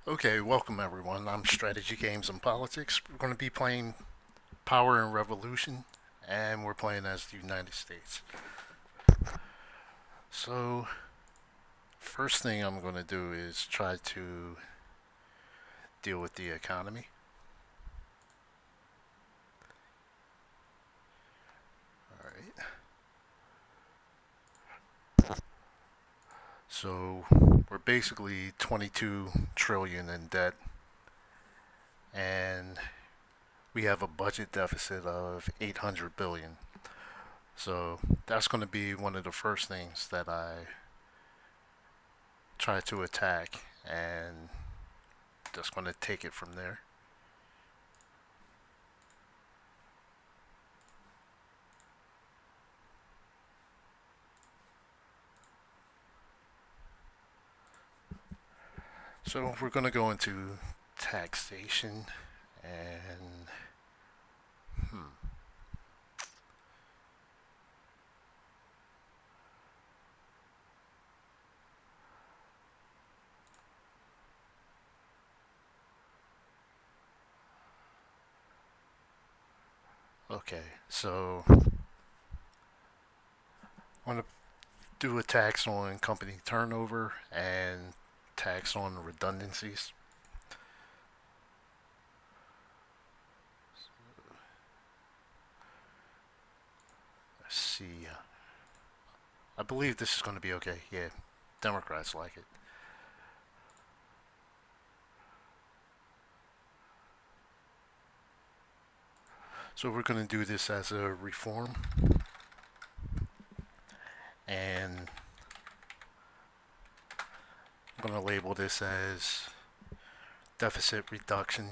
Okay, welcome everyone. I'm Strategy Games and Politics. We're going to be playing Power and Revolution, and we're playing as the United States. So, first thing I'm going to do is try to deal with the economy. Alright. So, we're basically 22 trillion in debt, and we have a budget deficit of 800 billion. So, that's going to be one of the first things that I try to attack, and just going to take it from there. So we're going to go into taxation and hmm. Okay, so I want to do a tax on company turnover and tax on redundancies. Let's see. I believe this is going to be okay. Yeah, Democrats like it. So we're going to do this as a reform, and I'm going to label this as deficit reduction.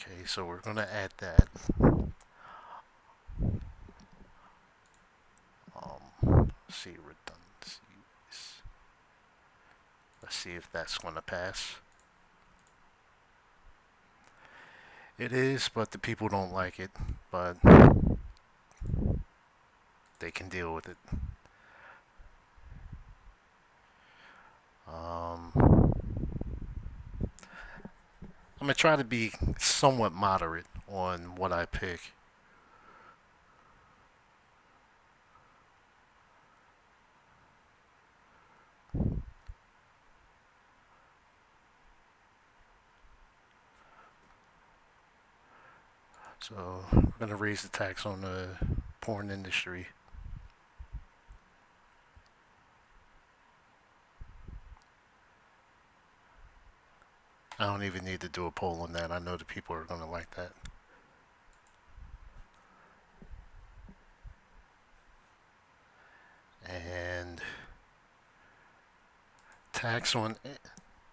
Okay, so we're going to add that. Let's see, redundancies. Let's see if that's going to pass. It is, but the people don't like it. But they can deal with it. I'm gonna try to be somewhat moderate on what I pick. So we're gonna raise the tax on the porn industry. I don't even need to do a poll on that. I know the people are gonna like that. And tax on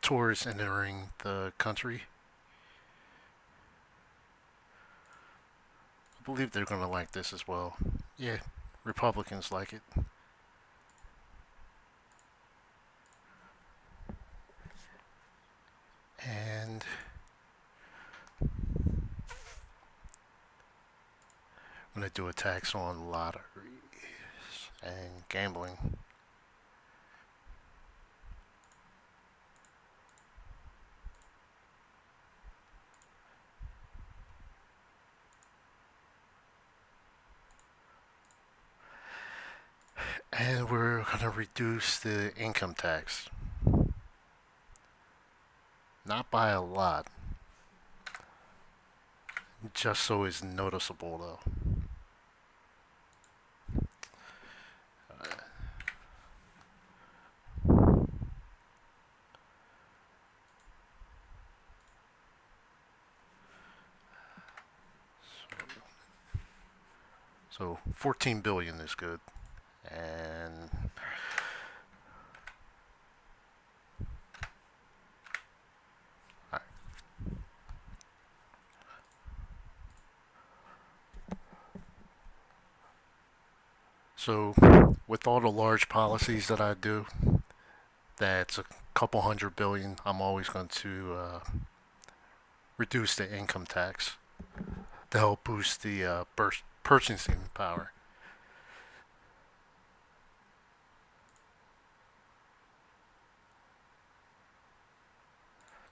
tourists entering the country. I believe they're gonna like this as well. Yeah, Republicans like it. And I'm gonna do a tax on lotteries and gambling. And we're gonna reduce the income tax. Not by a lot, just so it's noticeable though. So 14 billion is good. And so with all the large policies that I do, that's couple hundred billion, I'm always going to reduce the income tax to help boost the purchasing power.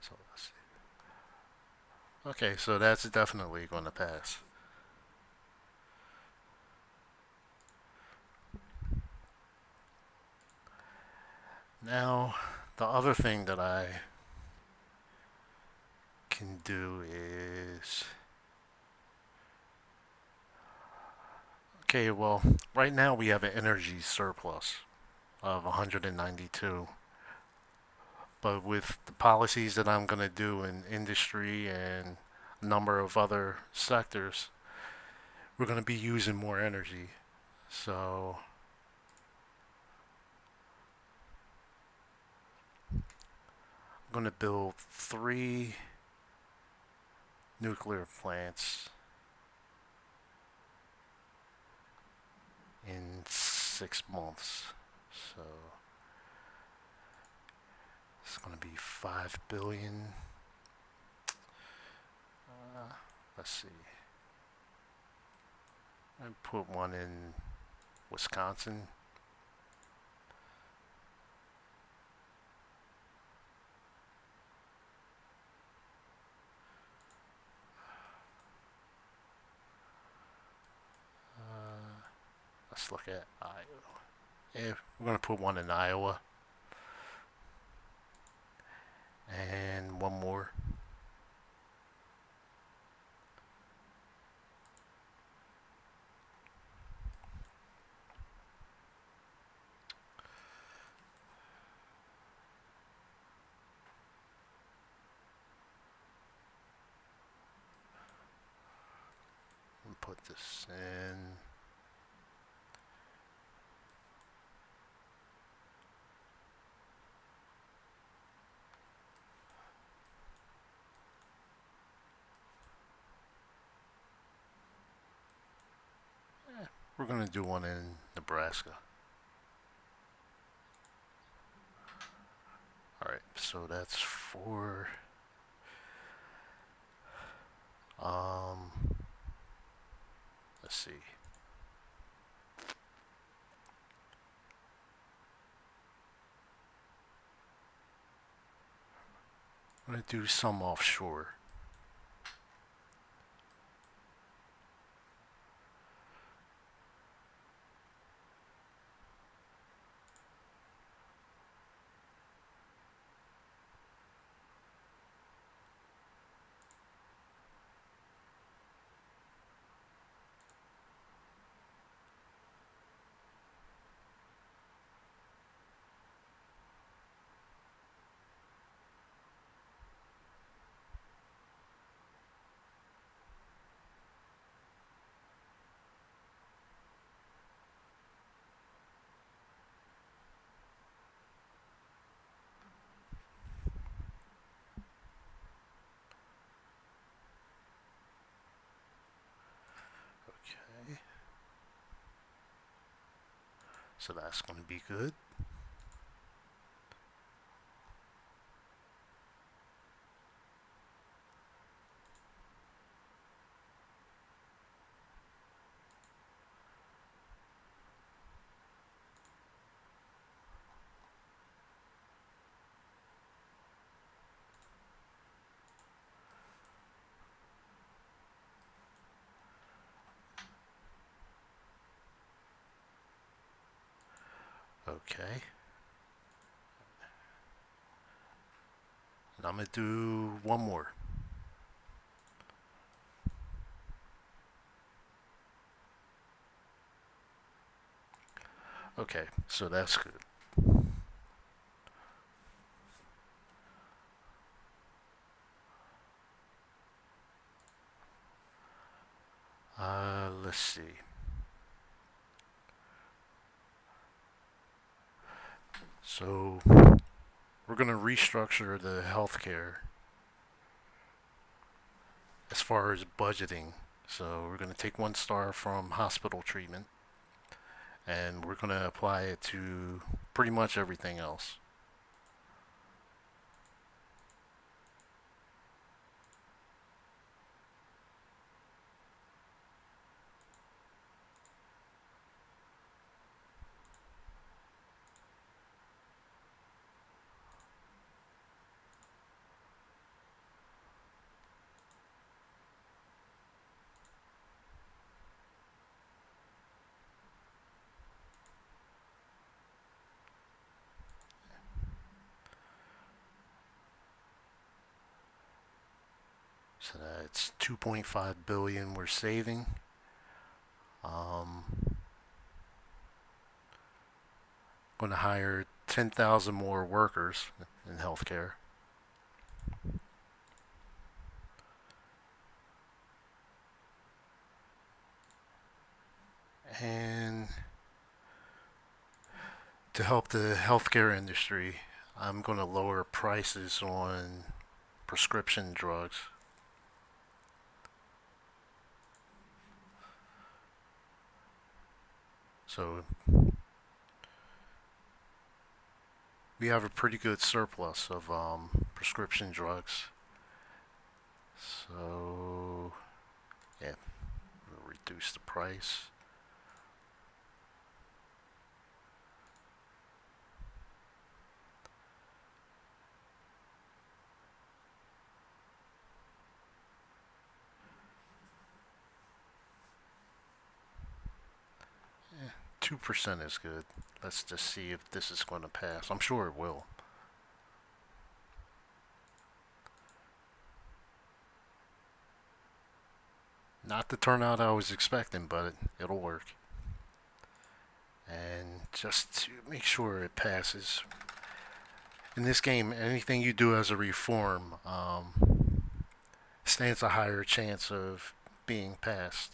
So let's see. Okay, so that's definitely going to pass. Now, the other thing that I can do is, okay, well, right now we have an energy surplus of 192. But with the policies that I'm going to do in industry and a number of other sectors, we're going to be using more energy. So I'm going to build 3 nuclear plants in 6 months. So it's going to be 5 billion. Let's see. I put one in Wisconsin. Let's look at Iowa. Yeah, we're going to put one in Iowa. And one more. Put this in. We're going to do one in Nebraska. Alright, so that's 4. Um, let's see. I'm going to do some offshore. Okay. So that's going to be good. Okay. And I'm going to do one more. Okay, so that's good. Let's see. So we're going to restructure the healthcare as far as budgeting. So we're going to take 1 star from hospital treatment and we're going to apply it to pretty much everything else. So that's 2.5 billion we're saving. Um, going to hire 10,000 more workers in healthcare. And to help the healthcare industry, I'm going to lower prices on prescription drugs. So we have a pretty good surplus of prescription drugs. So yeah, we'll reduce the price. Yeah, 2% is good. Let's just see if this is going to pass. I'm sure it will. Not the turnout I was expecting, but it'll work. And just to make sure it passes, in this game, anything you do as a reform stands a higher chance of being passed.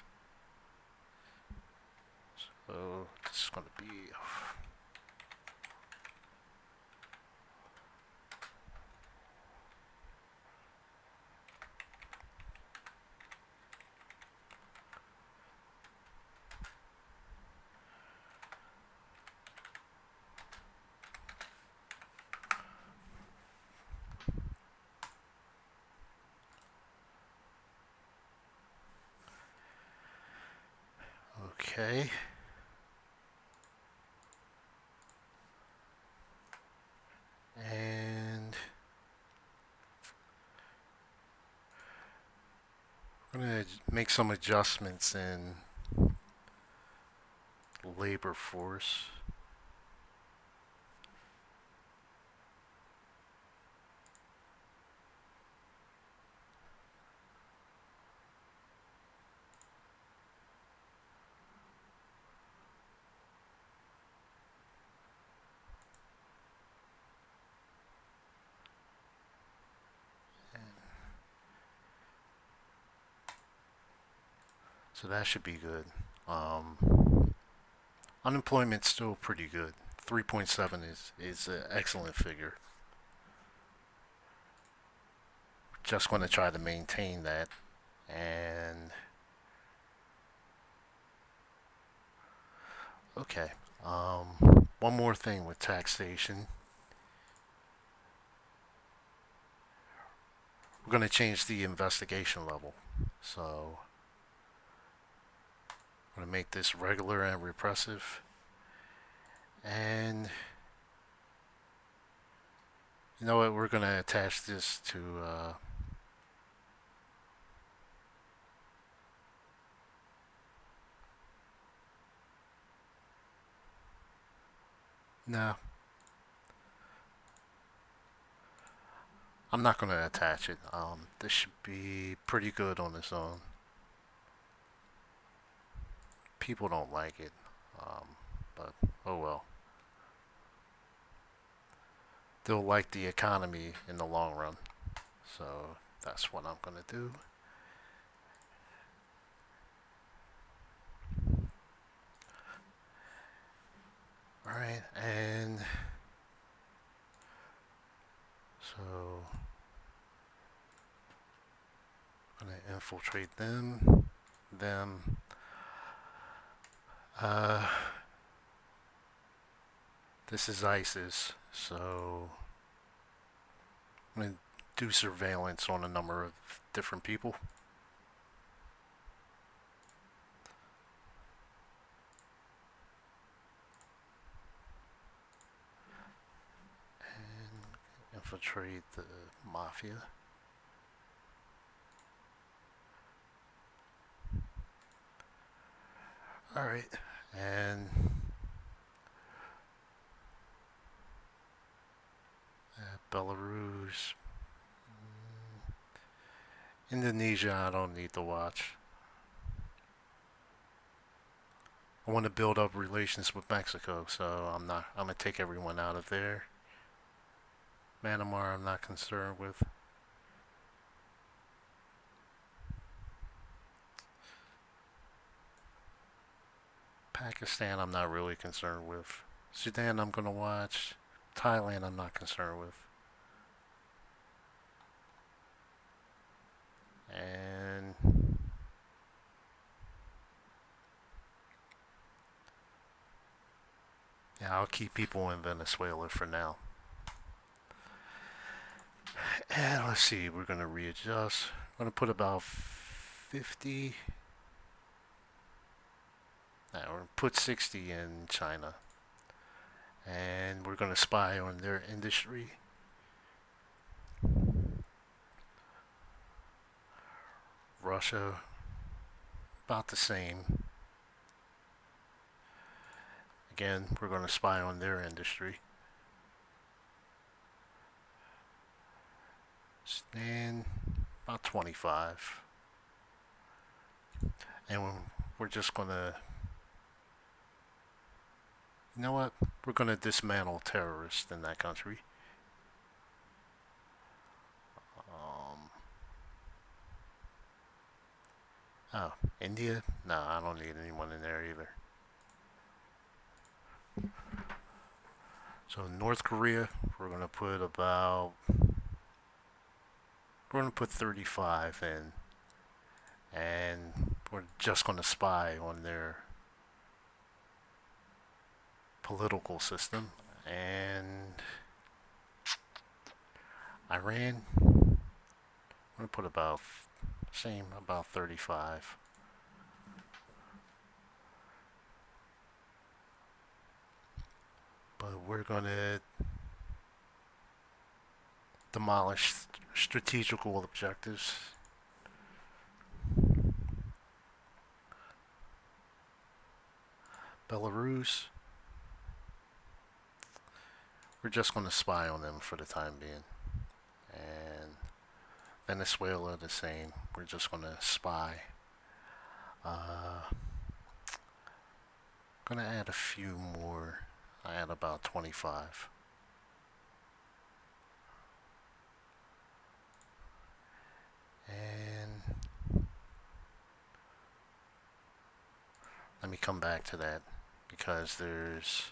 So this is going to be okay. And I'm going to make some adjustments in labor force. So that should be good. Unemployment's still pretty good. 3.7 is an excellent figure. Just going to try to maintain that. And okay. One more thing with taxation. We're going to change the investigation level. So I'm going to make this regular and repressive. And you know what? We're going to attach this to no, I'm not going to attach it. This should be pretty good on its own. People don't like it, um, but oh well. They'll like the economy in the long run. So that's what I'm going to do. All right, and so I'm going to infiltrate them. Them. Uh, this is ISIS, so I'm going to do surveillance on a number of different people. And infiltrate the mafia. All right, and Belarus. Indonesia, I don't need to watch. I want to build up relations with Mexico, so I'm not. I'm gonna take everyone out of there. Myanmar, I'm not concerned with. Pakistan, I'm not really concerned with. Sudan, I'm gonna watch. Thailand, I'm not concerned with. And yeah, I'll keep people in Venezuela for now. And let's see, we're gonna readjust. I'm gonna put about 50. Now we're gonna put 60 in China, and we're gonna spy on their industry. Russia, about the same. Again, we're gonna spy on their industry. And about 25. And we're just gonna, you know what? We're gonna dismantle terrorists in that country. Um, oh, India? No, I don't need anyone in there either. So North Korea, we're gonna put about, we're gonna put 35 in, and we're just gonna spy on their political system. And Iran, I'm gonna put about same, about 35. But we're gonna demolish strategical objectives. Belarus, we're just going to spy on them for the time being. And Venezuela, the same. We're just going to spy. Going to add a few more. I add about 25. And let me come back to that because there's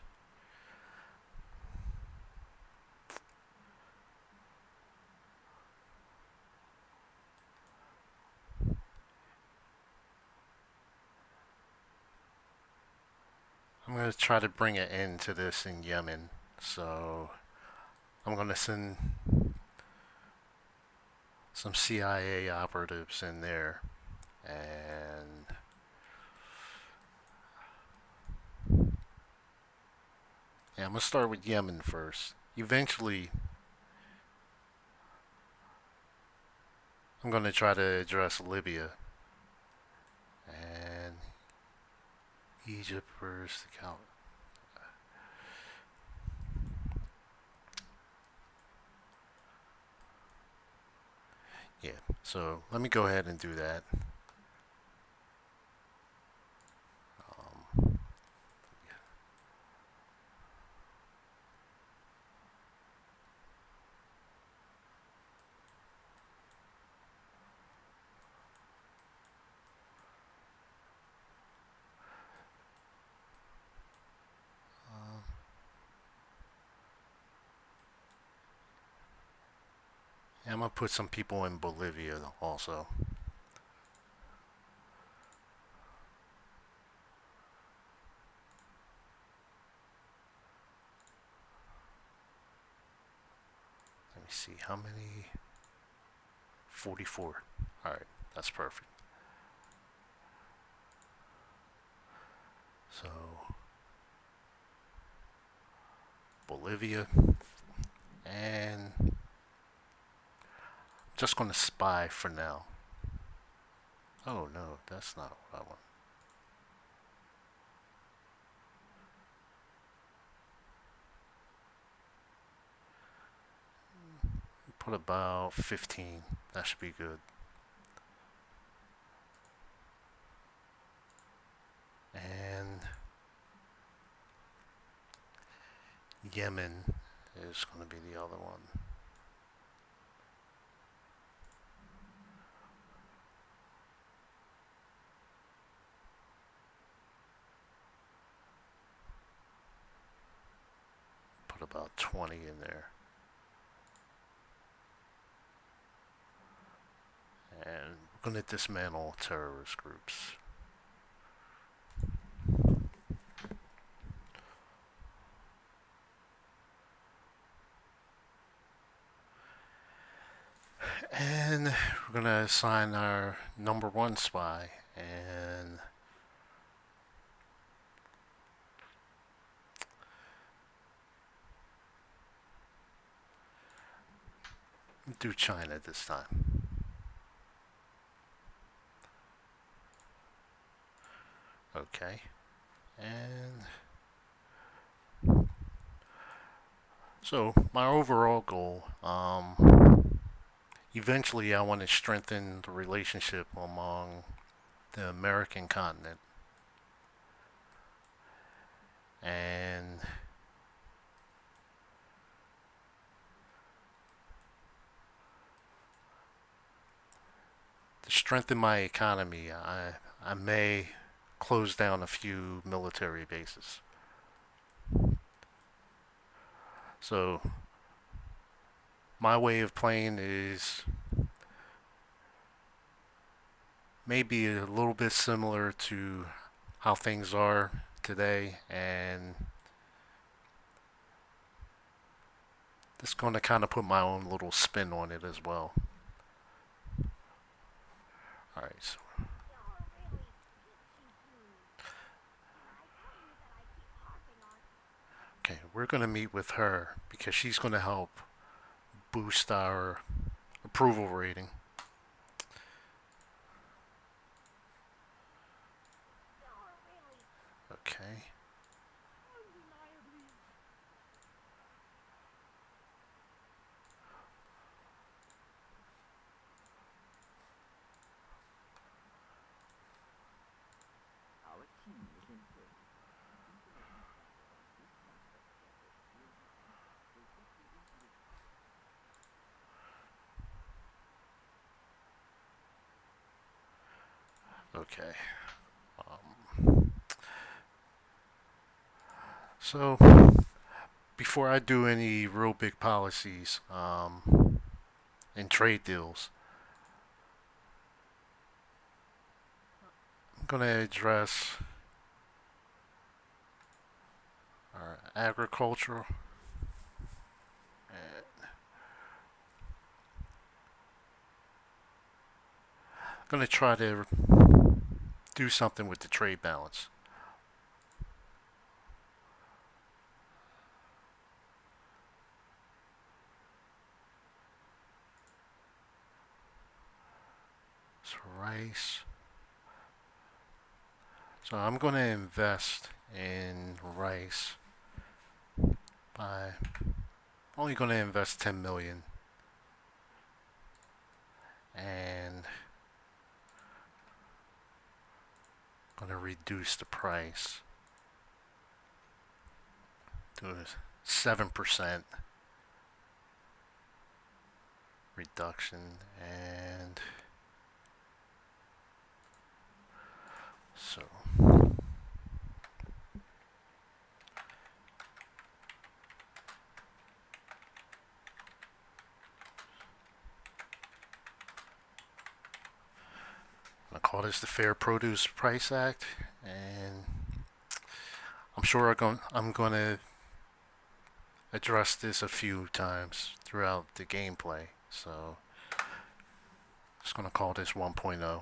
I'm going to try to bring an end to this in Yemen. So I'm going to send some CIA operatives in there. And yeah, I'm going to start with Yemen first. Eventually, I'm going to try to address Libya. And Egypt first. Count. Yeah, so let me go ahead and do that. Um, uh, yeah, I'm gonna put some people in Bolivia also. Let me see how many. 44. All right, that's perfect. So Bolivia, and just gonna spy for now. Oh no, that's not what I want. Put about 15. That should be good. Yemen is going to be the other one. Put about 20 in there. And we're going to dismantle terrorist groups. And we're going to assign our number one spy and do China this time. Okay. And so my overall goal, eventually I want to strengthen the relationship among the American continent. And to strengthen my economy, I may close down a few military bases. So my way of playing is maybe a little bit similar to how things are today, and just going to kind of put my own little spin on it as well. All right, so okay, we're going to meet with her because she's going to help boost our approval rating. Okay. Okay. So before I do any real big policies and trade deals, I'm going to address our agricultural. I'm going to try to do something with the trade balance. So rice. So I'm going to invest in rice by only going to invest 10 million, and going to reduce the price to a 7% reduction, and so I'm going to call this the Fair Produce Price Act, and I'm sure I'm going to address this a few times throughout the gameplay. So just going to call this 1.0.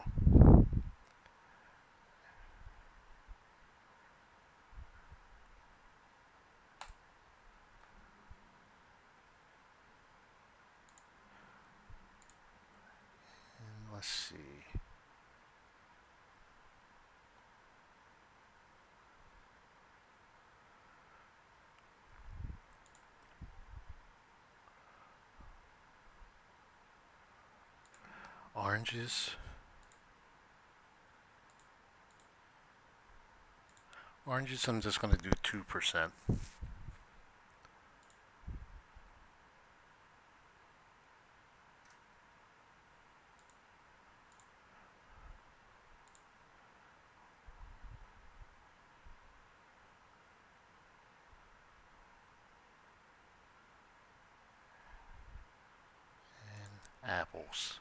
And let's see. Oranges. Oranges, I'm just going to do 2%. apples.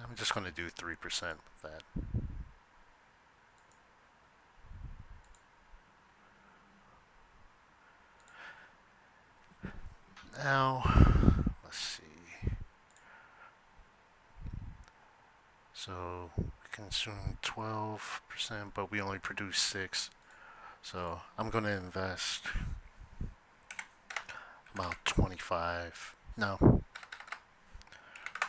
I'm just going to do 3% with that. Now, let's see. So we consume 12%, but we only produce 6. So I'm going to invest about 25. No,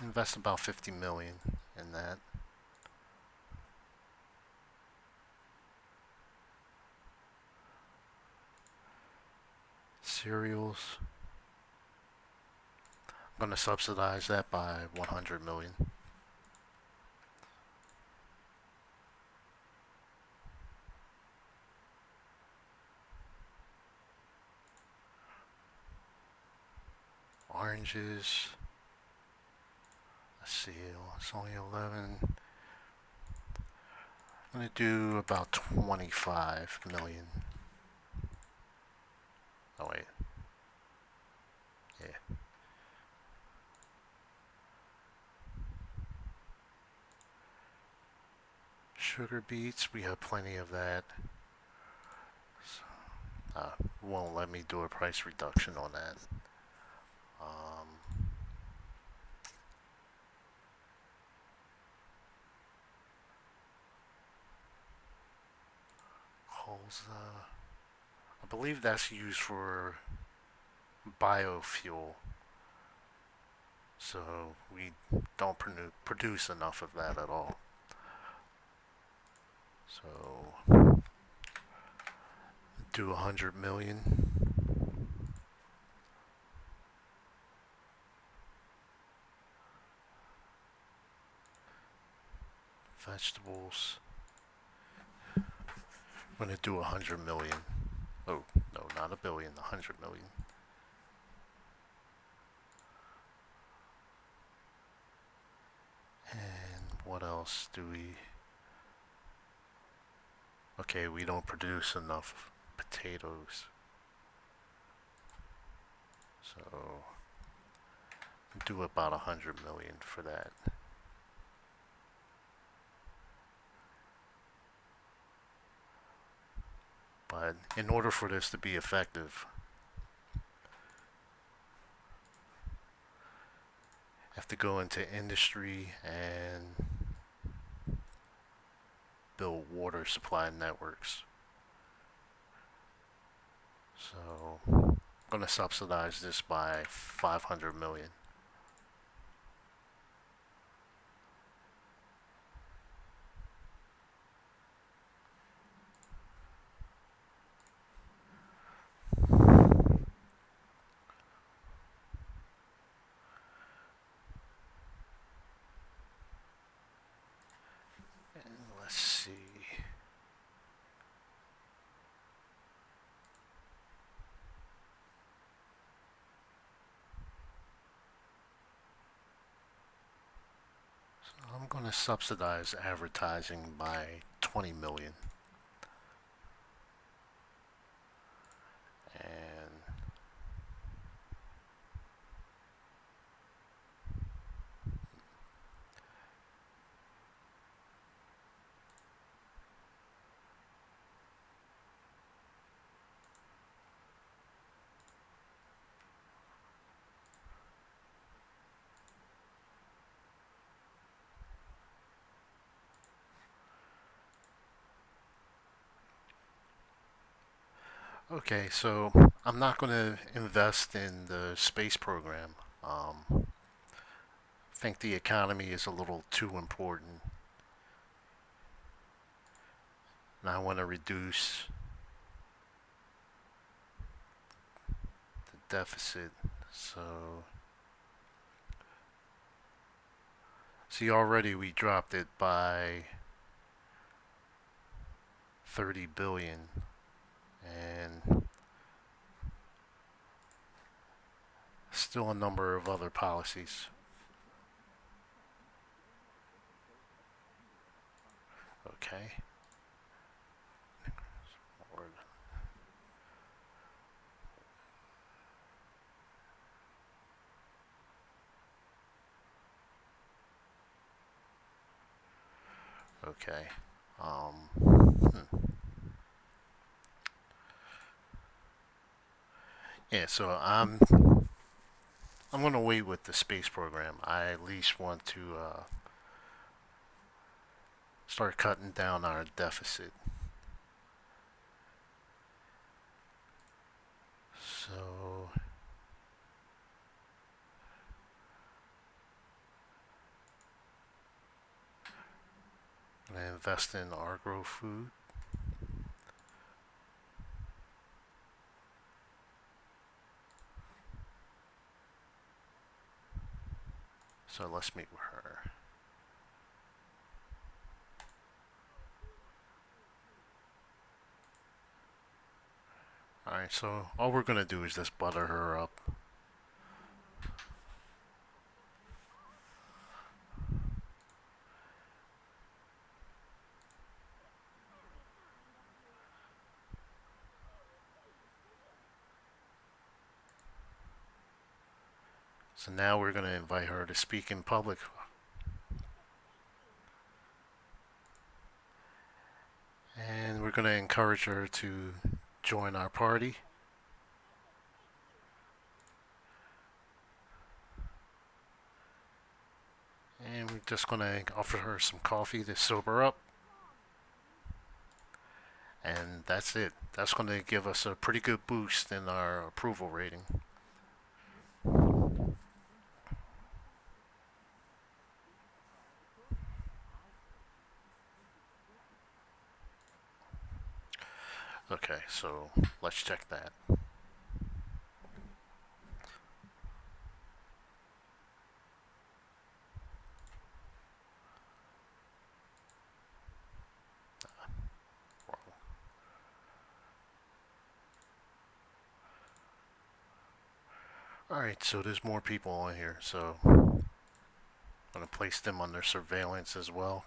invest about 50 million in that. Cereals. I'm going to subsidize that by 100 million. Oranges. Let's see, it's only 11. I'm going to do about 25 million. Oh, wait. Yeah. Sugar beets, we have plenty of that. Won't let me do a price reduction on that. Colza. I believe that's used for biofuel. So we don't produce enough of that at all. So do 100 million. Vegetables. I'm gonna do 100 million. Oh, no, not a billion, 100 million. And what else do we... Okay, we don't produce enough potatoes. So do about 100 million for that. But in order for this to be effective, I have to go into industry and build water supply networks. So I'm going to subsidize this by 500 million. And let's see. So I'm going to subsidize advertising by 20 million. And okay, so I'm not going to invest in the space program. I think the economy is a little too important. And I want to reduce the deficit. So, see, already we dropped it by 30 billion. And still a number of other policies. Okay. Okay. Yeah, so I'm gonna wait with the space program. I at least want to start cutting down our deficit. So I'm gonna invest in agro food. So let's meet with her. Alright, so all we're gonna do is just butter her up. So now we're gonna invite her to speak in public. And we're gonna encourage her to join our party. And we're just gonna offer her some coffee to sober up. And that's it. That's gonna give us a pretty good boost in our approval rating. Okay, so let's check that. Alright, so there's more people on here, so I'm gonna place them under surveillance as well.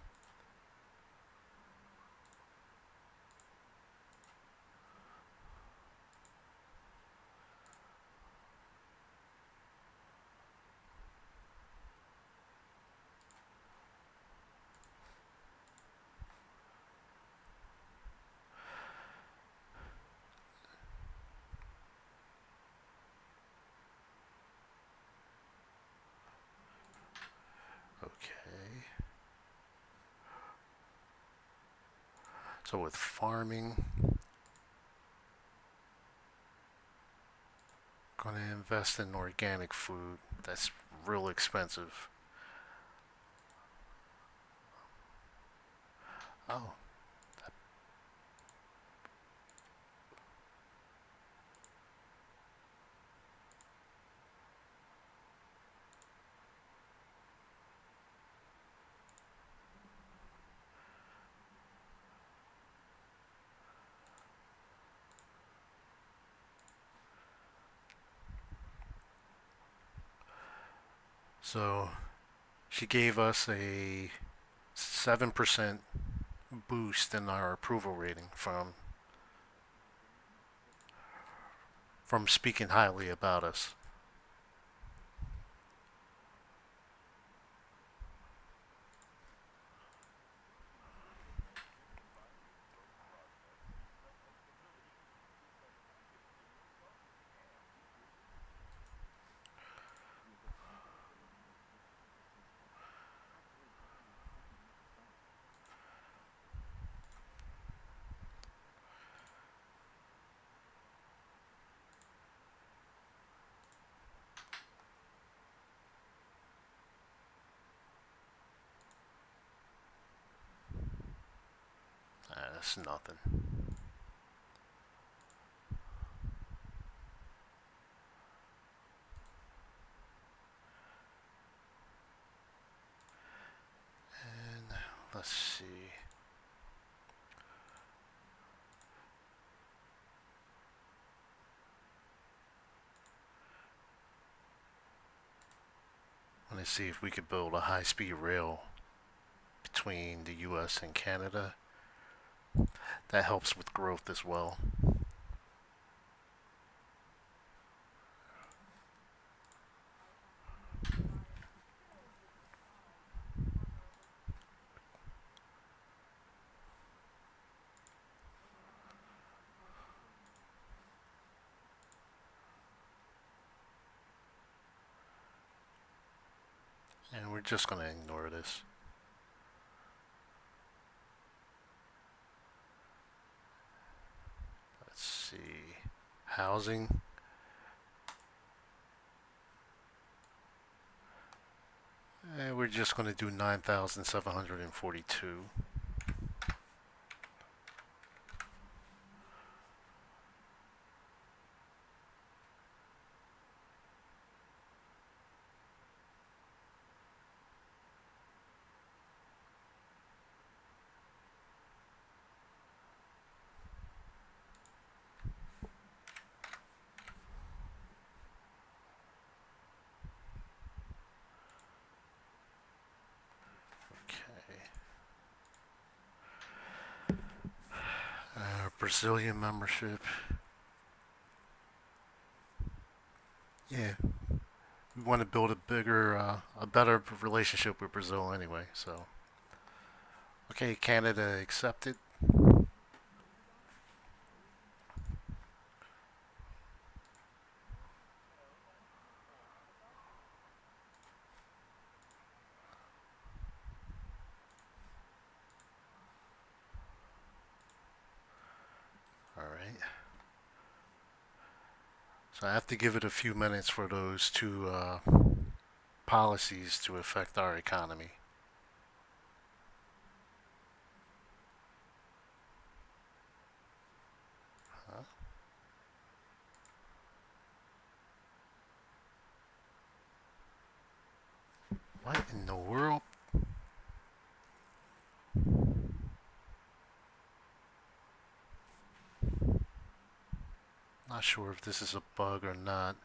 Okay. So with farming, gonna invest in organic food. That's real expensive. Oh, so she gave us a 7% boost in our approval rating from speaking highly about us. That's nothing. And let's see. Let's see if we could build a high-speed rail between the U.S. and Canada. that helps with growth as well. And we're just going to ignore this. Let's see. Housing. And we're just going to do 9,742. Okay. Brazilian membership. Yeah, we want to build a better relationship with Brazil anyway. So, okay, Canada accepted. All right. So I have to give it a few minutes for those two policies to affect our economy. Huh? What in the world? Not sure if this is a bug or not,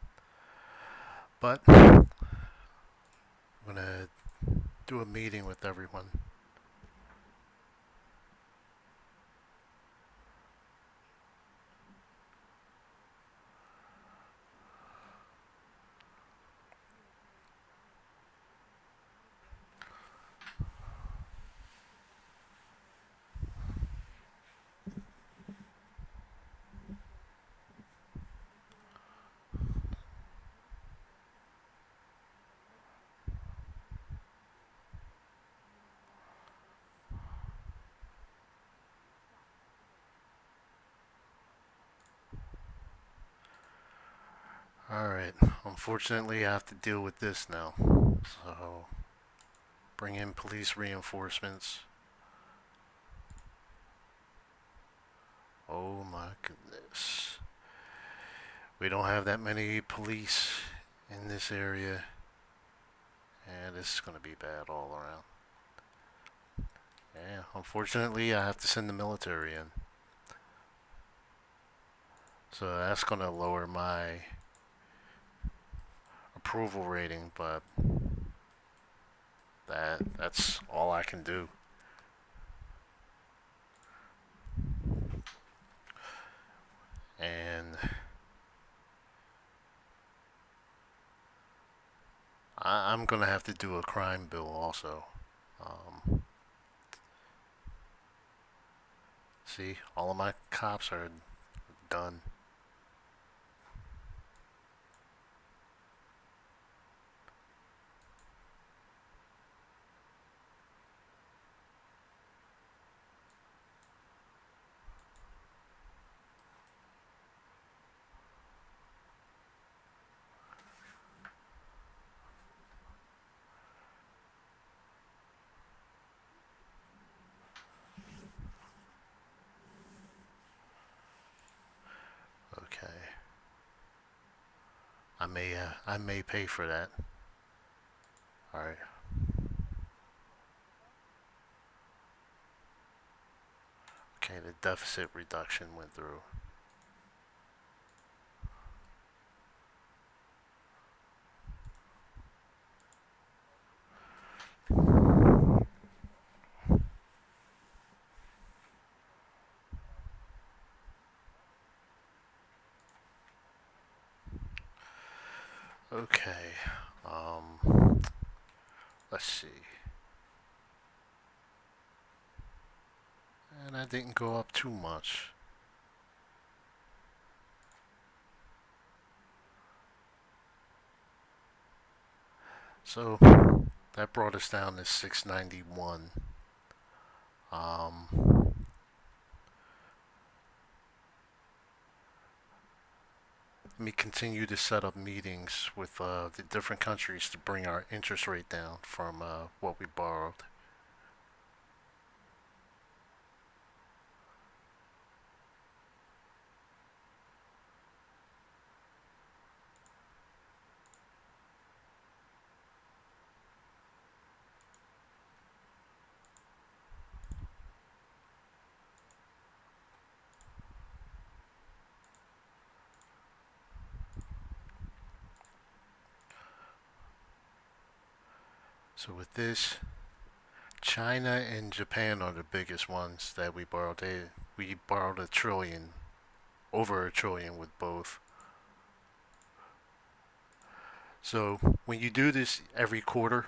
but I'm gonna do a meeting with everyone. All right. Unfortunately, I have to deal with this now. So, bring in police reinforcements. Oh my goodness. We don't have that many police in this area, and this is going to be bad all around. Yeah, unfortunately, I have to send the military in. So that's going to lower my approval rating, but that's all I can do. And I'm going to have to do a crime bill also. Um, see, all of my cops are done. Okay. I may pay for that. All right. Okay, the deficit reduction went through. Okay. Let's see. And that didn't go up too much. So that brought us down to 691. Um, Let me continue to set up meetings with the different countries to bring our interest rate down from what we borrowed. So with this, China and Japan are the biggest ones that we borrowed. We borrowed a trillion, over a trillion with both. So when you do this every quarter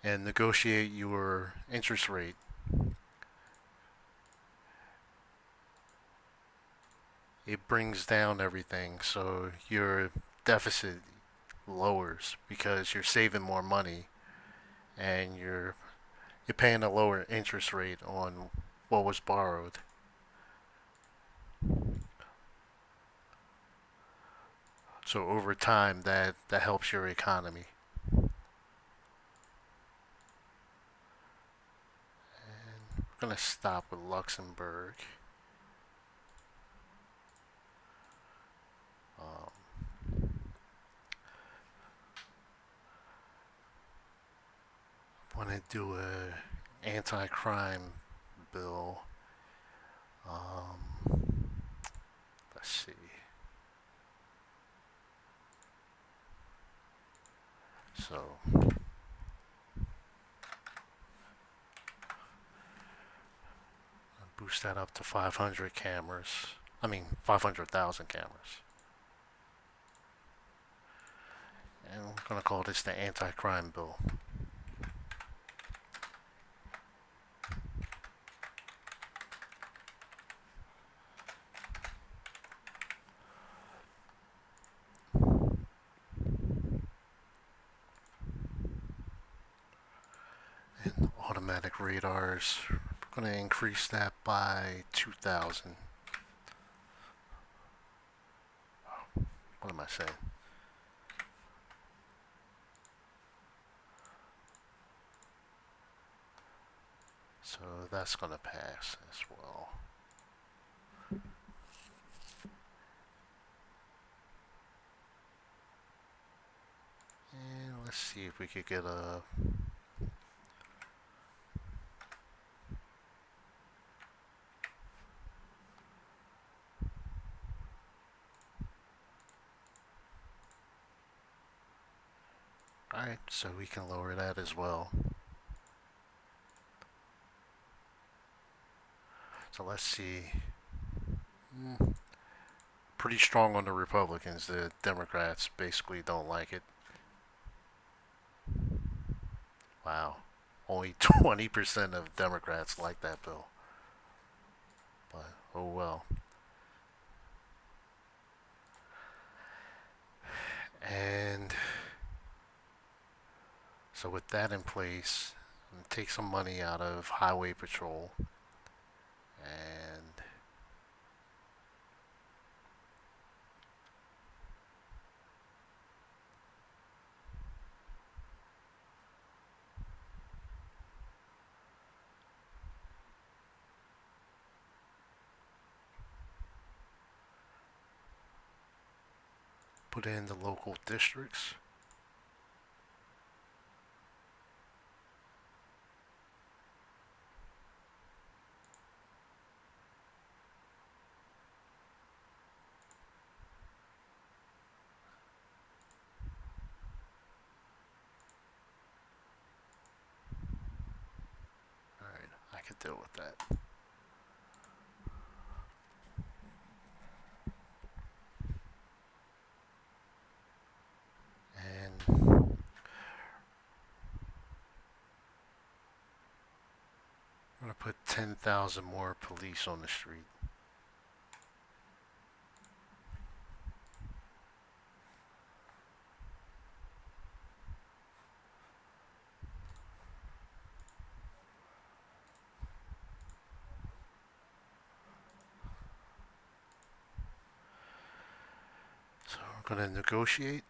and negotiate your interest rate, it brings down everything. So your deficit lowers because you're saving more money and you're paying a lower interest rate on what was borrowed. So over time, that helps your economy. And we're gonna stop with Luxembourg. Um, Want to do a anti-crime bill. Um, let's see. So boost that up to 500 cameras. I mean, 500,000 cameras. And we're going to call this the anti-crime bill. And automatic radars, we're going to increase that by 2,000. What am I saying? So that's going to pass as well. And let's see if we could get a Alright, so we can lower that as well. So let's see. Pretty strong on the Republicans. The Democrats basically don't like it. Wow. Only 20% of Democrats like that bill. But, oh well. And so with that in place, take some money out of highway patrol and put in the local districts. Alright, I could deal with that. want to put 10,000 more police on the street. So we're going to negotiate.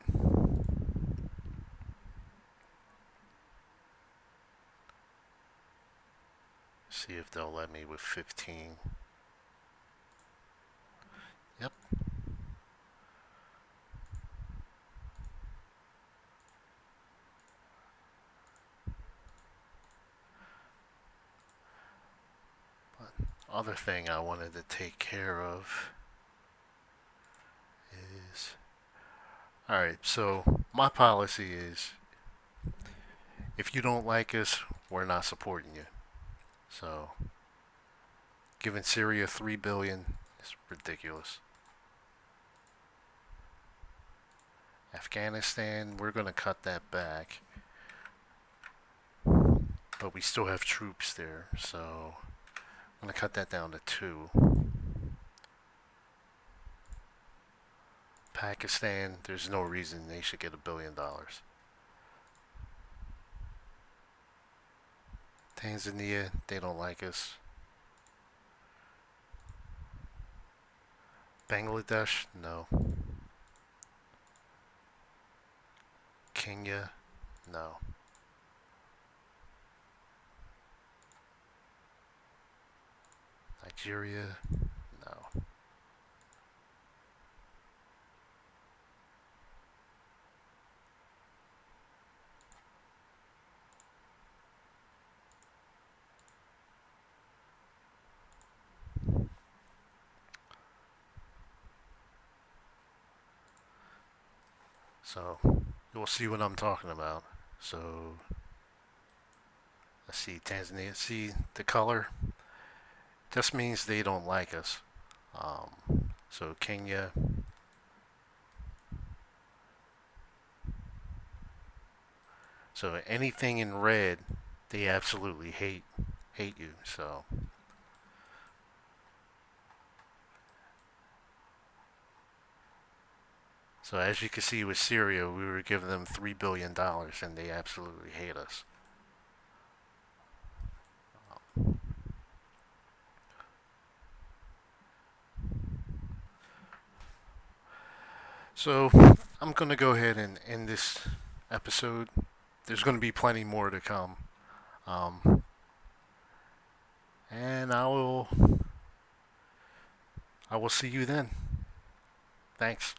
See if they'll let me with 15. Yep. But other thing I wanted to take care of is, alright, so my policy is if you don't like us, we're not supporting you. So giving Syria 3 billion is ridiculous. Afghanistan, we're going to cut that back. But we still have troops there, so I'm going to cut that down to 2. Pakistan, there's no reason they should get $1 billion. Tanzania, they don't like us. Bangladesh, no. Kenya, no. Nigeria, no. So you'll see what I'm talking about. So let's see, Tanzania. See the color? This means they don't like us. So Kenya. So anything in red, they absolutely hate you. So as you can see with Syria, we were giving them $3 billion and they absolutely hate us. So I'm going to go ahead and end this episode. There's going to be plenty more to come. And I will see you then. Thanks.